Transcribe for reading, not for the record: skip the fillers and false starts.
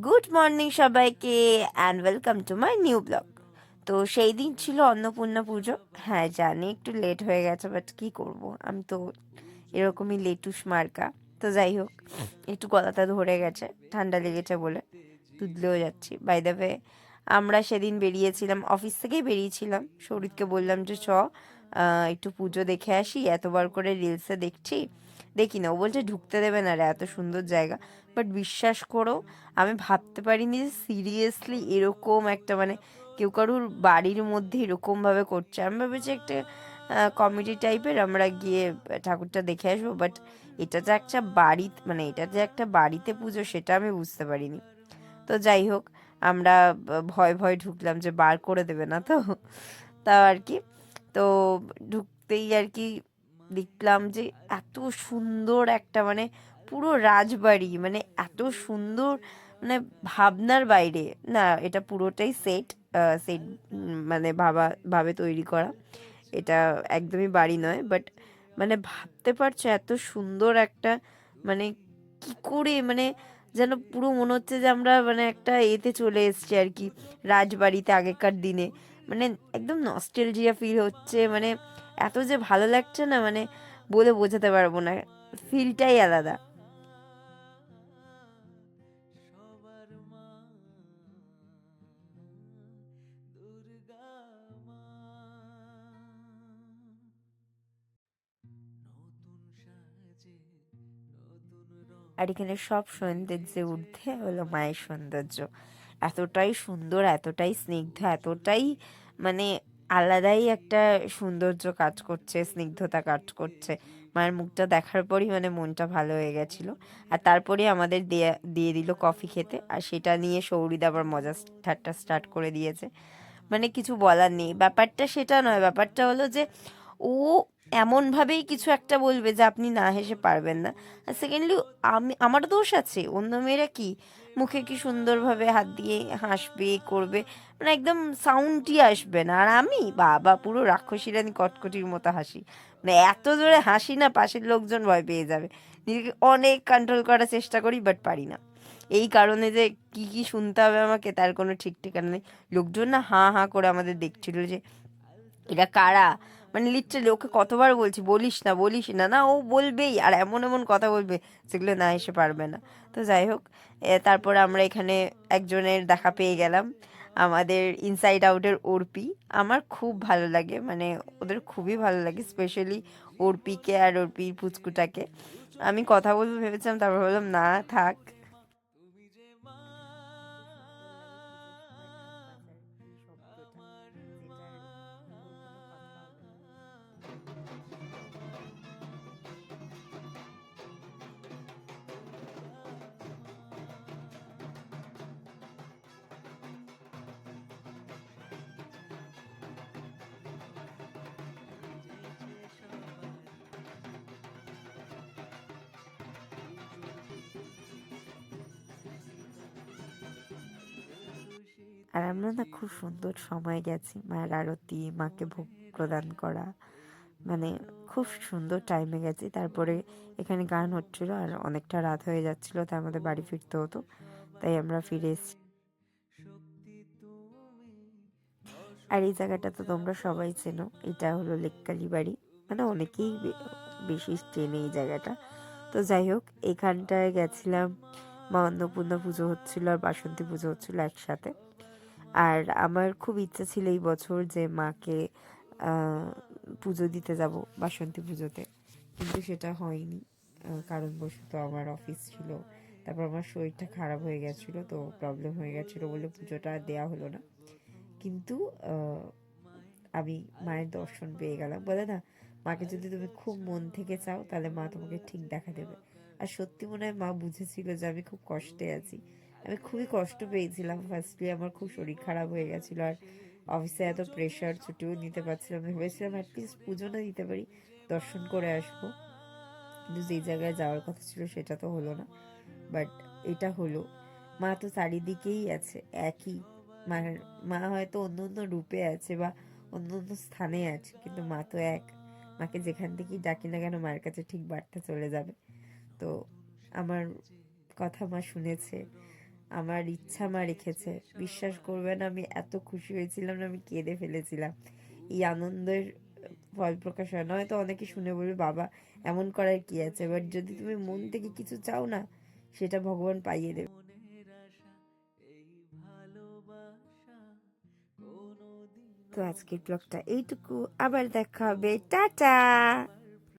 Good morning সবাইকে and welcome to my new blog. তো সেই দিন ছিল অন্নপূর্ণা পুজো। হ্যাঁ, জানি একটু লেট হয়ে গেছে, বাট কী করব, আমি তো এরকমই লেটুস মার্কা। তো যাই হোক, একটু গলাটা ধরে গেছে, ঠান্ডা লেগেছে বলে তুদলেও যাচ্ছি। বাই দ্য ওয়ে, আমরা সেদিন বেরিয়েছিলাম, অফিস থেকেই বেরিয়েছিলাম। সৌরিতকে বললাম যে একটু পুজো দেখে আসি, এতবার করে রিলসে দেখি না। ও বলছে ঢুকতে দেবে না রে, এত সুন্দর জায়গা। বাট বিশ্বাস করো, আমি ভাবতে পারিনি যে সিরিয়াসলি এরকম একটা কেউ কারুর বাড়ির মধ্যে এরকমভাবে করছে। আমি ভেবেছি একটা কমেডি টাইপের, আমরা গিয়ে ঠাকুরটা দেখে আসবো। বাট এটা যে একটা বাড়িতে পুজো, সেটা আমি বুঝতে পারিনি। তো যাই হোক, আমরা ভয় ভয় ঢুকলাম যে বার করে দেবে না তো, তাও আর কি। তো ঢুকতেই আর কি দেখলাম যে এত সুন্দর একটা পুরো রাজবাড়ি, এত সুন্দর, মানে ভাবনার বাইরে। না, এটা পুরোটাই সেট, ভাবে তৈরি করা। এটা একদমই বাড়ি নয়, বাট ভাবতে পারছো এত সুন্দর একটা, মানে কি করে, যেন পুরো মনে হচ্ছে যে আমরা একটা এতে চলে এসেছি আর কি, রাজবাড়িতে আগেকার দিনে। মানে একদম নস্টালজিয়া ফিল হচ্ছে, এত যে ভালো লাগছে না, বলে বোঝাতে পারবো না, ফিলটাই আলাদা। আর এখানে সব সৌন্দর্যে ঊর্ধ্বে হলো মায়ের সৌন্দর্য। এতটাই সুন্দর, এতটাই স্নিগ্ধ, এতটাই মানে আলাদাই একটা সৌন্দর্য কাজ করছে, স্নিগ্ধতা কাজ করছে। মায়ের মুখটা দেখার পরই মনটা ভালো হয়ে গেছিলো। আর তারপরে আমাদের দিয়ে দিয়ে দিল কফি খেতে, আর সেটা নিয়ে সৌরিদা আবার মজা ঠাট্টা স্টার্ট করে দিয়েছে। কিছু বলার নেই, ব্যাপারটা সেটা নয়। ব্যাপারটা হলো যে ও এমনভাবেই কিছু একটা বলবে যে আপনি না হেসে পারবেন না। আর সেকেন্ডলি, আমার দোষ আছে? অন্য মেয়েরা কি মুখে কি সুন্দরভাবে হাত দিয়ে হাসবে, করবে, একদম সাউন্ডই আসবে না, আর আমি বাবা পুরো রাক্ষসী রানী কটকটির মতো হাসি। এত জোরে হাসি না, পাশের লোকজন ভয় পেয়ে যাবে। নিজেকে অনেক কন্ট্রোল করার চেষ্টা করি, বাট পারি না। এই কারণে যে কি কি শুনতে হবে আমাকে, তার কোনো ঠিক ঠিকানা নেই। লোকজন না হাঁ হাঁ করে আমাদের দেখছিল যে এরা কারা। লিটারালি ওকে কতবার বলছি বলিস না, বলিস না, না ও বলবেই, আর এমন এমন কথা বলবে যেগুলো না এসে পারবে না। তো যাই হোক, তারপর আমরা এখানে একজনের দেখা পেয়ে গেলাম, আমাদের ইনসাইড আউটের অর্পি। আমার খুব ভালো লাগে, ওদের খুবই ভালো লাগে, স্পেশালি অর্পিকে আর অর্পির পুচকুটাকে। আমি কথা বলবো ভেবেছিলাম, তারপর বললাম না, থাক। আর আমরা না খুব সুন্দর সময় গেছি, মায়ের আরতি, মাকে ভোগ প্রদান করা, মানে খুব সুন্দর টাইমে গেছি। তারপরে এখানে গান হচ্ছিল আর অনেকটা রাত হয়ে যাচ্ছিল, তাই আমাদের বাড়ি ফিরতে হতো, তাই আমরা ফিরে এসেছি। আর এই জায়গাটা তো তোমরা সবাই চেনো, এটা হলো লেককালি বাড়ি, অনেকেই বেশি চেনে এই জায়গাটা। তো যাই হোক, এখানটায় গেছিলাম, মা অন্নপূর্ণা পুজো হচ্ছিল আর বাসন্তী পুজো হচ্ছিল একসাথে। আর আমার খুব ইচ্ছা ছিল এই বছর যে মাকে পুজো দিতে যাব বাসন্তী পুজোতে, কিন্তু সেটা হয়নি। কারণবশত আমার অফিস ছিল, তারপর আমার শরীরটা খারাপ হয়ে গেছিলো, তো প্রবলেম হয়ে গেছিলো বলে পুজোটা দেওয়া হলো না। কিন্তু আমি মায়ের দর্শন পেয়ে গেলাম। বলে না, মাকে যদি তুমি খুব মন থেকে চাও, তাহলে মা তোমাকে ঠিক দেখা দেবে। আর সত্যি মনে হয় মা বুঝেছিল যে আমি খুব কষ্টে আছি। আমি খুবই কষ্ট পেয়েছিলাম। ফার্স্টলি আমার খুব শরীর খারাপ হয়ে গেছিলো, আর অফিসে এত প্রেশার, ছুটিও নিতে পারছিলাম না। ভেবেছিলাম অ্যাটলিস্ট পুজো না দিতে পারি, দর্শন করে আসবো। কিন্তু যেই জায়গায় যাওয়ার কথা ছিল সেটা তো হলো না, বাট এটা হলো। মা তো চারিদিকেই আছে, একই। মায়ের মা হয়তো অন্য অন্য রূপে আছে বা অন্য অন্য স্থানে আছে, কিন্তু মা তো এক। মাকে যেখান থেকেই ডাকি না কেন, মায়ের কাছে ঠিক বার্তা চলে যাবে। তো আমার কথা মা শুনেছে, আমার ইচ্ছা মা রেখেছে। বিশ্বাস করবেন আমি এত খুশি হয়েছিলাম না, আমি কেঁদে ফেলেছিলাম। এই আনন্দের ফল প্রকাশ হয় না। হয়তো অনেকে শুনে বলবে বাবা এমন করার কি আছে, বাট যদি তুমি মন থেকে কিছু চাও না, সেটা ভগবান পাইয়ে দেবে। তো আজকের ব্লগটা এইটুকু, আবার দেখা হবে, টাটা।